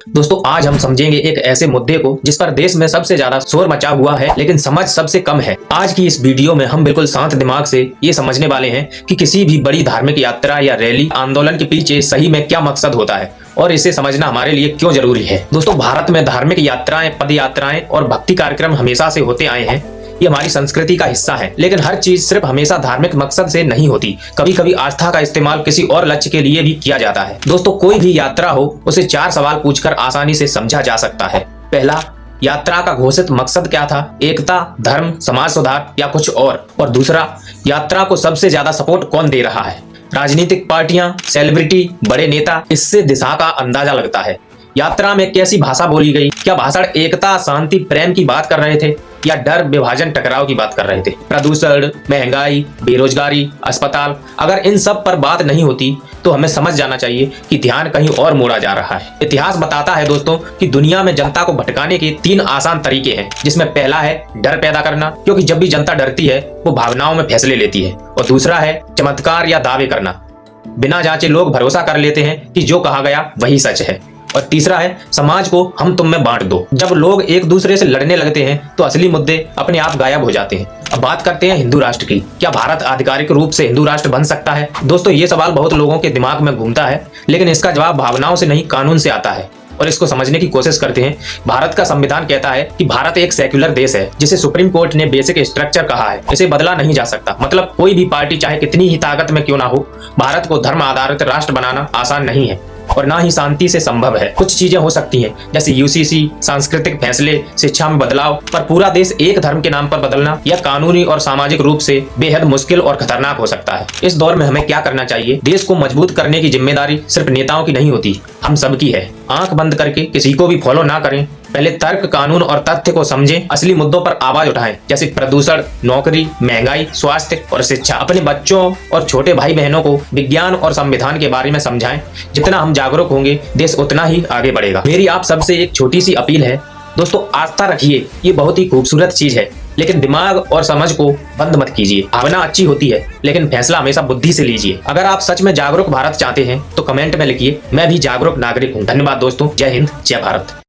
दोस्तों आज हम समझेंगे एक ऐसे मुद्दे को जिस पर देश में सबसे ज्यादा शोर मचा हुआ है लेकिन समझ सबसे कम है। आज की इस वीडियो में हम बिल्कुल शांत दिमाग से ये समझने वाले हैं कि किसी भी बड़ी धार्मिक यात्रा या रैली आंदोलन के पीछे सही में क्या मकसद होता है और इसे समझना हमारे लिए क्यों जरूरी है। दोस्तों भारत में धार्मिक यात्राएं, पद यात्राएं और भक्ति कार्यक्रम हमेशा से होते आए हैं। ये हमारी संस्कृति का हिस्सा है, लेकिन हर चीज सिर्फ हमेशा धार्मिक मकसद से नहीं होती। कभी कभी आस्था का इस्तेमाल किसी और लक्ष्य के लिए भी किया जाता है। दोस्तों कोई भी यात्रा हो उसे 4 सवाल पूछकर आसानी से समझा जा सकता है। पहला, यात्रा का घोषित मकसद क्या था? एकता, धर्म, समाज सुधार या कुछ और दूसरा, यात्रा को सबसे ज्यादा सपोर्ट कौन दे रहा है? राजनीतिक पार्टियां, सेलिब्रिटी, बड़े नेता? इससे दिशा का अंदाजा लगता है। यात्रा में कैसी भाषा बोली गई? क्या भाषण एकता, शांति, प्रेम की बात कर रहे थे या डर, विभाजन, टकराव की बात कर रहे थे? प्रदूषण, महंगाई, बेरोजगारी, अस्पताल, अगर इन सब पर बात नहीं होती तो हमें समझ जाना चाहिए कि ध्यान कहीं और मोड़ा जा रहा है। इतिहास बताता है दोस्तों कि दुनिया में जनता को भटकाने के 3 आसान तरीके हैं, जिसमें पहला है डर पैदा करना, क्योंकि जब भी जनता डरती है वो भावनाओं में फैसले लेती है, और दूसरा है चमत्कार या दावे करना। बिना जांचे लोग भरोसा कर लेते हैं कि जो कहा गया वही सच है, और तीसरा है समाज को हम तुम में बांट दो। जब लोग एक दूसरे से लड़ने लगते हैं तो असली मुद्दे अपने आप गायब हो जाते हैं। अब बात करते हैं हिंदू राष्ट्र की। क्या भारत आधिकारिक रूप से हिंदू राष्ट्र बन सकता है? दोस्तों ये सवाल बहुत लोगों के दिमाग में घूमता है, लेकिन इसका जवाब भावनाओं से नहीं, कानून से आता है, और इसको समझने की कोशिश करते हैं। भारत का संविधान कहता है कि भारत एक सेक्युलर देश है, जिसे सुप्रीम कोर्ट ने बेसिक स्ट्रक्चर कहा है। इसे बदला नहीं जा सकता। मतलब कोई भी पार्टी चाहे कितनी ही ताकत में क्यों ना हो, भारत को धर्म आधारित राष्ट्र बनाना आसान नहीं है और ना ही शांति से संभव है। कुछ चीजें हो सकती हैं, जैसे यूसीसी, सांस्कृतिक फैसले, शिक्षा में बदलाव, पर पूरा देश एक धर्म के नाम पर बदलना यह कानूनी और सामाजिक रूप से बेहद मुश्किल और खतरनाक हो सकता है। इस दौर में हमें क्या करना चाहिए? देश को मजबूत करने की जिम्मेदारी सिर्फ नेताओं की नहीं होती, हम सबकी है। आंख बंद करके किसी को भी फॉलो ना करें। पहले तर्क, कानून और तथ्य को समझें। असली मुद्दों पर आवाज उठाएं, जैसे प्रदूषण, नौकरी, महंगाई, स्वास्थ्य और शिक्षा। अपने बच्चों और छोटे भाई बहनों को विज्ञान और संविधान के बारे में समझाएं। जितना हम जागरूक होंगे देश उतना ही आगे बढ़ेगा। मेरी आप सबसे एक छोटी सी अपील है, दोस्तों आस्था रखिए, ये बहुत ही खूबसूरत चीज है, लेकिन दिमाग और समझ को बंद मत कीजिए। भावना अच्छी होती है, लेकिन फैसला हमेशा बुद्धि से लीजिए। अगर आप सच में जागरूक भारत चाहते हैं तो कमेंट में लिखिए, मैं भी जागरूक नागरिक हूँ। धन्यवाद दोस्तों। जय हिंद, जय भारत।